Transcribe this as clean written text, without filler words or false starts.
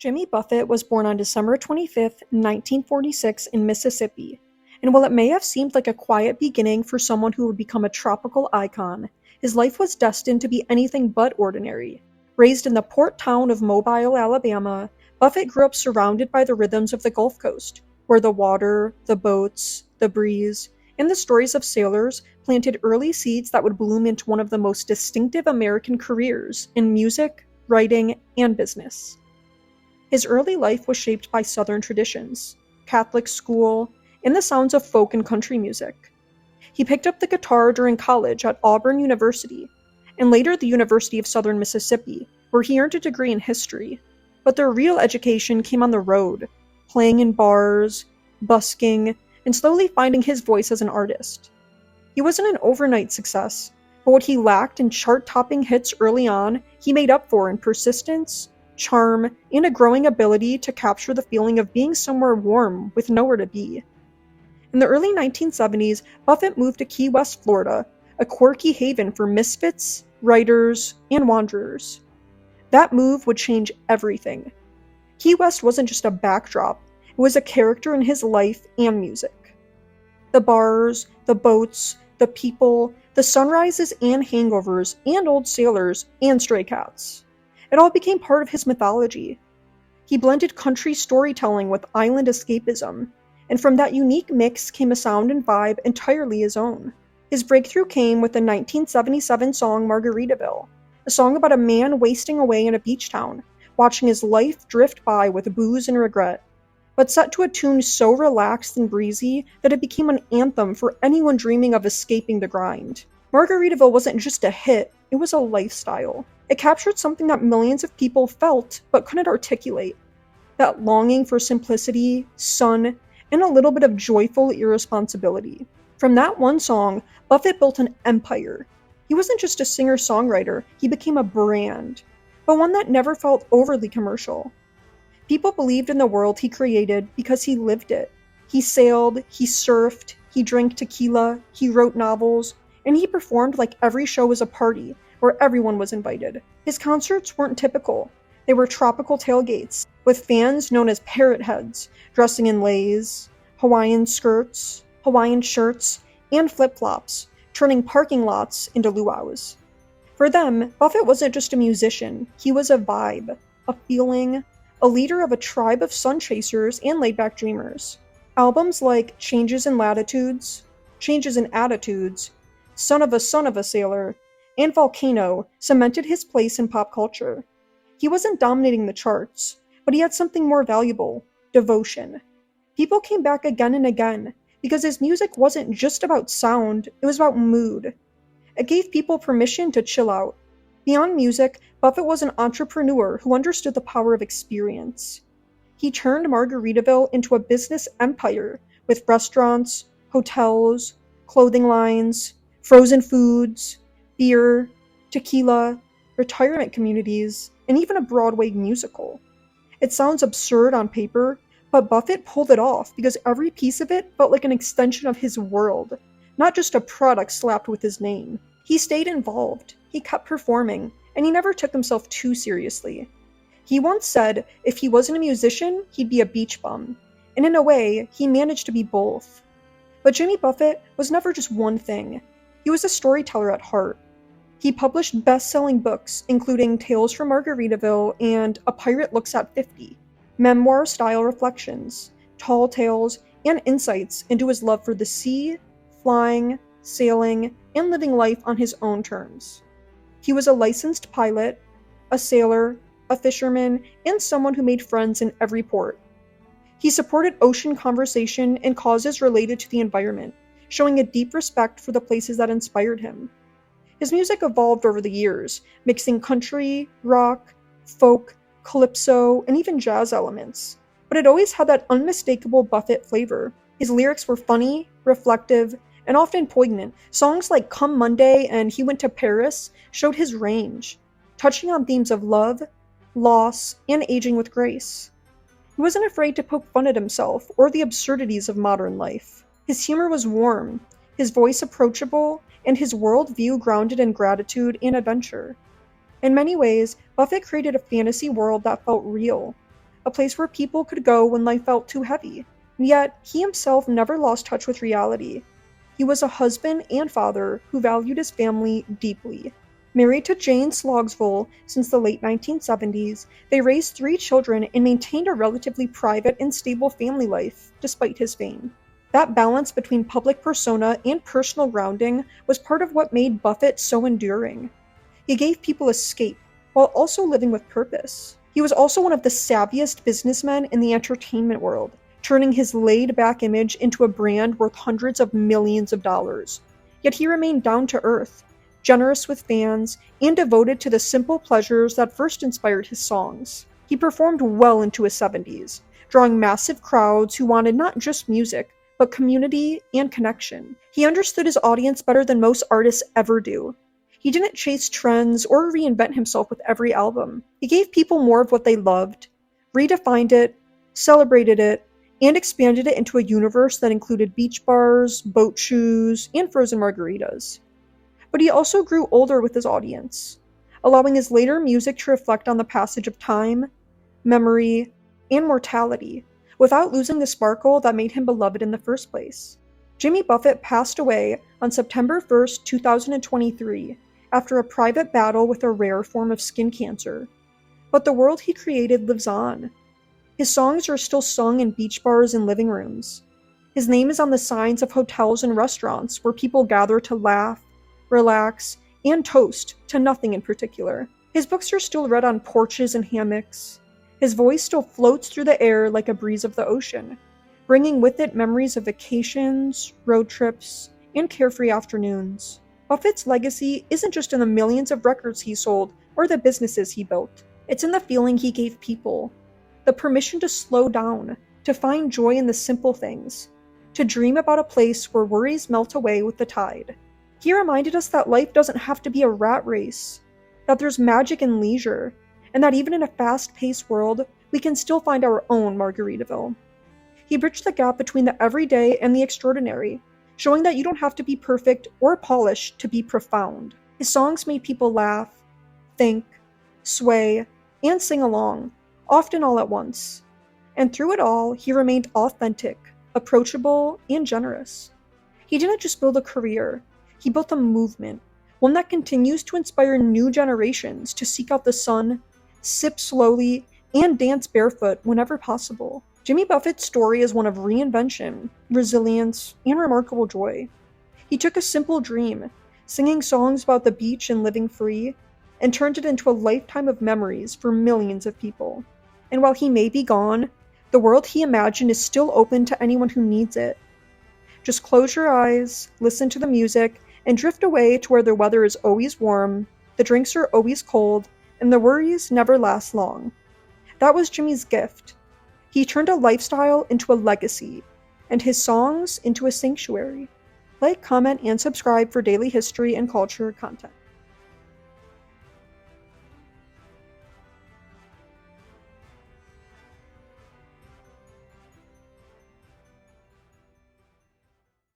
Jimmy Buffett was born on December 25, 1946 in Mississippi, and while it may have seemed like a quiet beginning for someone who would become a tropical icon, his life was destined to be anything but ordinary. Raised in the port town of Mobile, Alabama, Buffett grew up surrounded by the rhythms of the Gulf Coast, where the water, the boats, the breeze, and the stories of sailors planted early seeds that would bloom into one of the most distinctive American careers in music, writing, and business. His early life was shaped by Southern traditions, Catholic school, and the sounds of folk and country music. He picked up the guitar during college at Auburn University, and later the University of Southern Mississippi, where he earned a degree in history. But their real education came on the road, playing in bars, busking, and slowly finding his voice as an artist. He wasn't an overnight success, but what he lacked in chart-topping hits early on, he made up for in persistence, charm, and a growing ability to capture the feeling of being somewhere warm with nowhere to be. In the early 1970s, Buffett moved to Key West, Florida, a quirky haven for misfits, writers, and wanderers. That move would change everything. Key West wasn't just a backdrop, it was a character in his life and music. The bars, the boats, the people, the sunrises and hangovers, and old sailors, and stray cats. It all became part of his mythology. He blended country storytelling with island escapism, and from that unique mix came a sound and vibe entirely his own. His breakthrough came with the 1977 song Margaritaville, a song about a man wasting away in a beach town, watching his life drift by with booze and regret, but set to a tune so relaxed and breezy that it became an anthem for anyone dreaming of escaping the grind. Margaritaville wasn't just a hit, it was a lifestyle. It captured something that millions of people felt but couldn't articulate. That longing for simplicity, sun, and a little bit of joyful irresponsibility. From that one song, Buffett built an empire. He wasn't just a singer-songwriter, he became a brand, but one that never felt overly commercial. People believed in the world he created because he lived it. He sailed, he surfed, he drank tequila, he wrote novels, and he performed like every show was a party, where everyone was invited. His concerts weren't typical. They were tropical tailgates, with fans known as Parrotheads, dressing in leis, Hawaiian skirts, Hawaiian shirts, and flip-flops, turning parking lots into luau's. For them, Buffett wasn't just a musician, he was a vibe, a feeling, a leader of a tribe of sun chasers and laid-back dreamers. Albums like Changes in Latitudes, Changes in Attitudes, Son of a Sailor, and Volcano cemented his place in pop culture. He wasn't dominating the charts, but he had something more valuable: devotion. People came back again and again, because his music wasn't just about sound, it was about mood. It gave people permission to chill out. Beyond music, Buffett was an entrepreneur who understood the power of experience. He turned Margaritaville into a business empire with restaurants, hotels, clothing lines, frozen foods, beer, tequila, retirement communities, and even a Broadway musical. It sounds absurd on paper, but Buffett pulled it off because every piece of it felt like an extension of his world, not just a product slapped with his name. He stayed involved, he kept performing, and he never took himself too seriously. He once said if he wasn't a musician, he'd be a beach bum, and in a way, he managed to be both. But Jimmy Buffett was never just one thing. He was a storyteller at heart. He published best-selling books, including Tales from Margaritaville and A Pirate Looks at 50, memoir-style reflections, tall tales, and insights into his love for the sea, flying, sailing, and living life on his own terms. He was a licensed pilot, a sailor, a fisherman, and someone who made friends in every port. He supported ocean conservation and causes related to the environment, showing a deep respect for the places that inspired him. His music evolved over the years, mixing country, rock, folk, calypso, and even jazz elements, but it always had that unmistakable Buffett flavor. His lyrics were funny, reflective, and often poignant. Songs like Come Monday and He Went to Paris showed his range, touching on themes of love, loss, and aging with grace. He wasn't afraid to poke fun at himself or the absurdities of modern life. His humor was warm, his voice approachable, and his worldview grounded in gratitude and adventure. In many ways, Buffett created a fantasy world that felt real, a place where people could go when life felt too heavy. And yet, he himself never lost touch with reality. He was a husband and father who valued his family deeply. Married to Jane Slogsville since the late 1970s, they raised 3 children and maintained a relatively private and stable family life, despite his fame. That balance between public persona and personal grounding was part of what made Buffett so enduring. He gave people escape, while also living with purpose. He was also one of the savviest businessmen in the entertainment world, turning his laid-back image into a brand worth hundreds of millions of dollars. Yet he remained down to earth, generous with fans, and devoted to the simple pleasures that first inspired his songs. He performed well into his 70s, drawing massive crowds who wanted not just music, but community and connection. He understood his audience better than most artists ever do. He didn't chase trends or reinvent himself with every album. He gave people more of what they loved, redefined it, celebrated it, and expanded it into a universe that included beach bars, boat shoes, and frozen margaritas. But he also grew older with his audience, allowing his later music to reflect on the passage of time, memory, and mortality, without losing the sparkle that made him beloved in the first place. Jimmy Buffett passed away on September 1st, 2023, after a private battle with a rare form of skin cancer. But the world he created lives on. His songs are still sung in beach bars and living rooms. His name is on the signs of hotels and restaurants where people gather to laugh, relax, and toast to nothing in particular. His books are still read on porches and hammocks. His voice still floats through the air like a breeze of the ocean, bringing with it memories of vacations, road trips, and carefree afternoons. Buffett's legacy isn't just in the millions of records he sold or the businesses he built. It's in the feeling he gave people, the permission to slow down, to find joy in the simple things, to dream about a place where worries melt away with the tide. He reminded us that life doesn't have to be a rat race, that there's magic in leisure, and that even in a fast-paced world, we can still find our own Margaritaville. He bridged the gap between the everyday and the extraordinary, showing that you don't have to be perfect or polished to be profound. His songs made people laugh, think, sway, and sing along, often all at once. And through it all, he remained authentic, approachable, and generous. He didn't just build a career, he built a movement, one that continues to inspire new generations to seek out the sun, sip slowly, and dance barefoot whenever possible. Jimmy Buffett's story is one of reinvention, resilience, and remarkable joy. He took a simple dream, singing songs about the beach and living free, and turned it into a lifetime of memories for millions of people. And while he may be gone, the world he imagined is still open to anyone who needs it. Just close your eyes, listen to the music, and drift away to where the weather is always warm, the drinks are always cold, and the worries never last long. That was Jimmy's gift. He turned a lifestyle into a legacy, and his songs into a sanctuary. Like, comment, and subscribe for daily history and culture content.